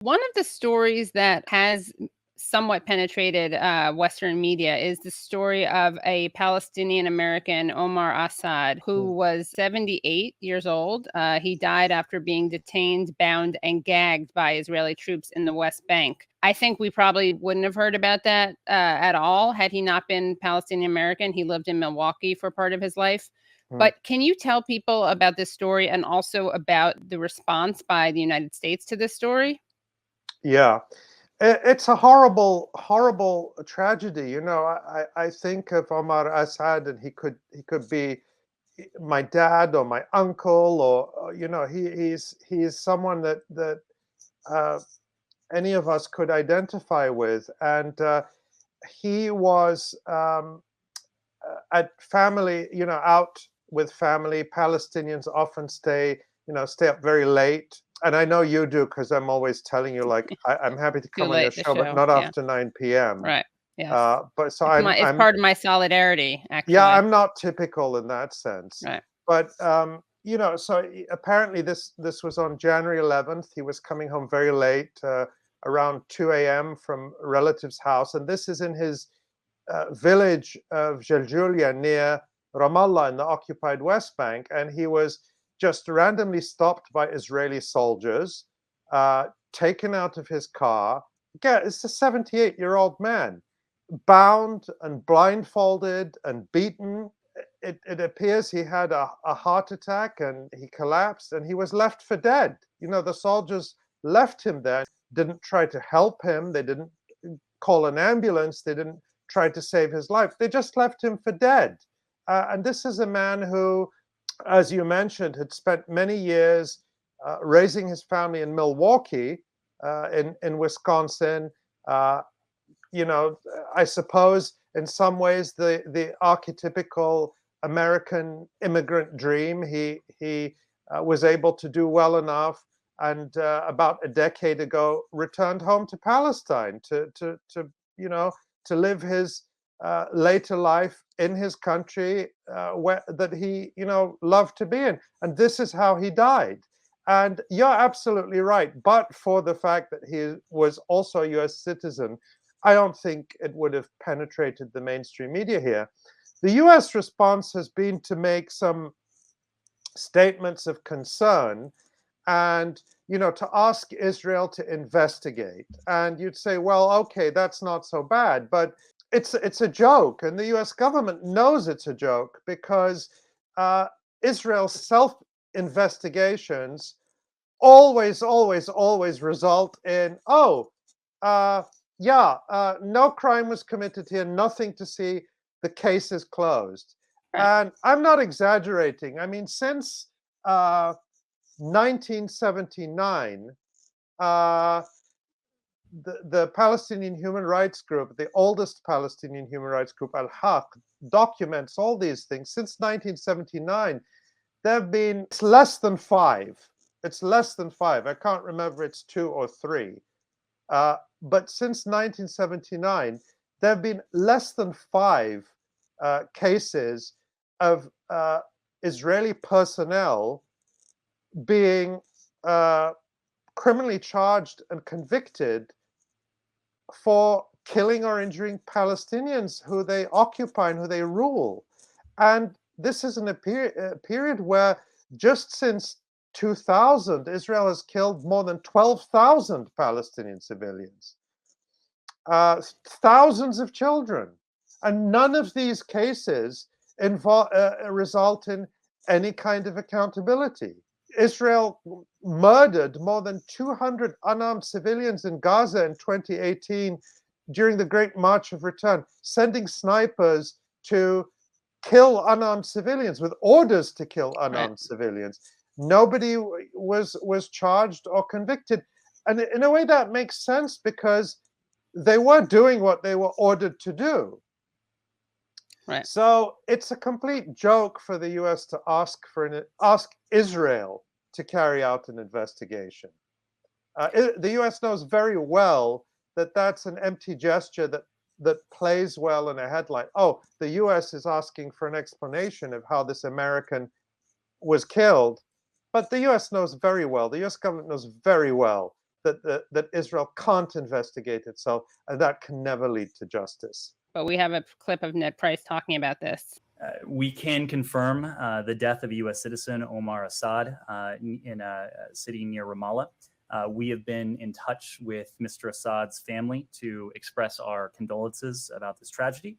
One of the stories that has somewhat penetrated Western media is the story of a Palestinian-American, Omar Asad, who Mm. was 78 years old. He died after being detained, bound, and gagged by Israeli troops in the West Bank. I think we probably wouldn't have heard about that at all had he not been Palestinian-American. He lived in Milwaukee for part of his life. Mm. But can you tell people about this story and also about the response by the United States to this story? Yeah, it's a horrible, horrible tragedy. I think of Omar Asad, and he could be my dad or my uncle, or he's someone that uh, any of us could identify with, and he was at family, out with family. Palestinians often stay up very late. And I know you do because I'm always telling you, like, I'm happy to Too come on your late, the show, but show. not Yeah, after 9 p.m. right. Yes. But so It's I'm part of my solidarity, yeah, actually. I'm not typical in that sense. Right. But so apparently this was on January 11th. He was coming home very late, around 2 a.m. from a relative's house, and this is in his village of Jeljulia near Ramallah in the occupied West Bank, and he was just randomly stopped by Israeli soldiers, taken out of his car. Yeah, it's a 78-year-old man, bound and blindfolded and beaten. It appears he had a heart attack and he collapsed and he was left for dead. The soldiers left him there, didn't try to help him. They didn't call an ambulance. They didn't try to save his life. They just left him for dead. And this is a man who, as you mentioned, had spent many years raising his family in Milwaukee, in Wisconsin. Uh, I suppose in some ways the archetypical American immigrant dream. He was able to do well enough, and about a decade ago returned home to Palestine to you know to live his later life in his country, where that he loved to be in, and this is how he died. And you're absolutely right. But for the fact that he was also a U.S. citizen, I don't think it would have penetrated the mainstream media here. The US response has been to make some statements of concern and to ask Israel to investigate. And you'd say, well, okay, that's not so bad, but it's a joke, and the US government knows it's a joke because uh, Israel's self investigations always, always, always result in, oh, no crime was committed here, nothing to see, the case is closed. Right. And I'm not exaggerating. I mean, since 1979, uh, the Palestinian human rights group, the oldest Palestinian human rights group, Al-Haq, documents all these things. Since 1979, there have been less than five. It's less than five. I can't remember, it's two or three. But since 1979, there have been less than five cases of Israeli personnel being criminally charged and convicted for killing or injuring Palestinians who they occupy and who they rule. And this is in a period where just since 2000, Israel has killed more than 12,000 Palestinian civilians, thousands of children. And none of these cases result in any kind of accountability. Israel murdered more than 200 unarmed civilians in Gaza in 2018 during the Great March of Return, sending snipers to kill unarmed civilians with orders to kill Right. unarmed civilians. Nobody was charged or convicted. And in a way that makes sense because they were doing what they were ordered to do. Right. So it's a complete joke for the US to ask Israel to carry out an investigation. The US knows very well that that's an empty gesture that plays well in a headline. Oh, the US is asking for an explanation of how this American was killed. But the US knows very well, the US government knows very well that Israel can't investigate itself, and that can never lead to justice. But we have a clip of Ned Price talking about this. We can confirm the death of a U.S. citizen, Omar Asad, in a city near Ramallah. We have been in touch with Mr. Assad's family to express our condolences about this tragedy.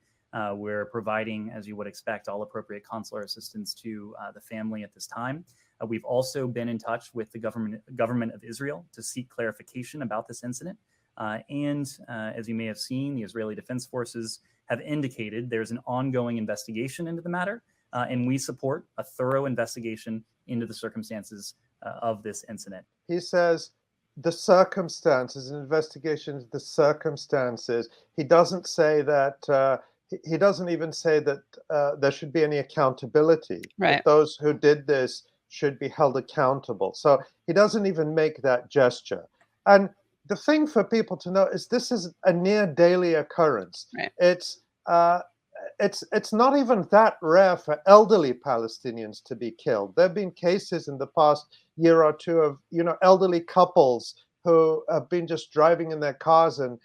We're providing, as you would expect, all appropriate consular assistance to the family at this time. We've also been in touch with the government of Israel to seek clarification about this incident. As you may have seen, the Israeli Defense Forces have indicated there's an ongoing investigation into the matter, and we support a thorough investigation into the circumstances of this incident. He says the circumstances, an investigation into the circumstances. He doesn't say that, he doesn't even say that there should be any accountability. Right. That those who did this should be held accountable. So he doesn't even make that gesture. And the thing for people to know is this is a near daily occurrence. Right. It's not even that rare for elderly Palestinians to be killed. There have been cases in the past year or two of elderly couples who have been just driving in their cars and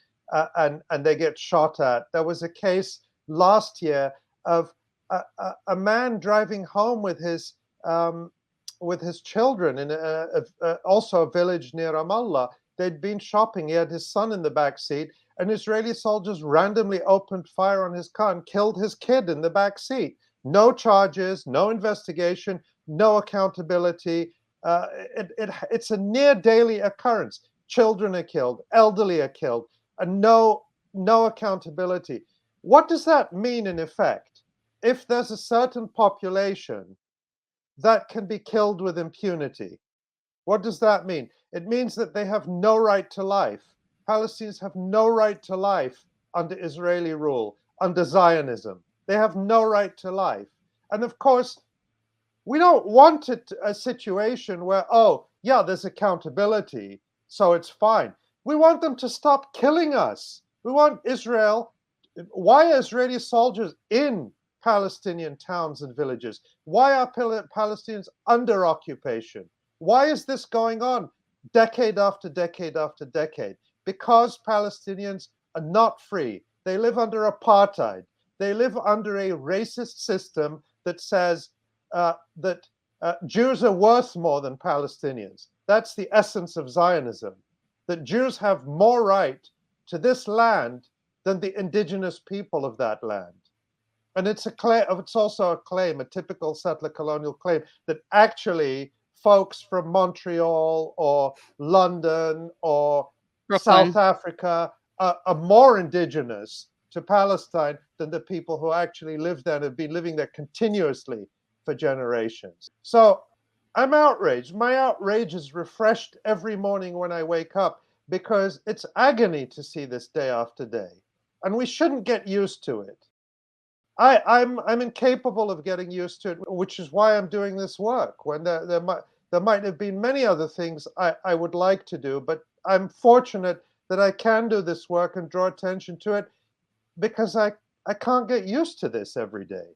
they get shot at. There was a case last year of a man driving home with his children in also a village near Ramallah. They'd been shopping. He had his son in the back seat, and Israeli soldiers randomly opened fire on his car and killed his kid in the back seat. No charges, no investigation, no accountability. It's a near daily occurrence. Children are killed, elderly are killed, and no accountability. What does that mean in effect? If there's a certain population that can be killed with impunity, what does that mean? It means that they have no right to life. Palestinians have no right to life under Israeli rule, under Zionism. They have no right to life. And of course, we don't want a situation where, oh, yeah, there's accountability, so it's fine. We want them to stop killing us. We want Israel. Why are Israeli soldiers in Palestinian towns and villages? Why are Palestinians under occupation? Why is this going on decade after decade after decade? Because Palestinians are not free. They live under apartheid. They live under a racist system that says that Jews are worth more than Palestinians. That's the essence of Zionism, that Jews have more right to this land than the indigenous people of that land. And it's also a claim, a typical settler colonial claim, that actually folks from Montreal or London or Brooklyn, South Africa are more indigenous to Palestine than the people who actually live there and have been living there continuously for generations. So I'm outraged. My outrage is refreshed every morning when I wake up, because it's agony to see this day after day. And we shouldn't get used to it. I'm incapable of getting used to it, which is why I'm doing this work, when there might have been many other things I would like to do, but I'm fortunate that I can do this work and draw attention to it, because I can't get used to this every day.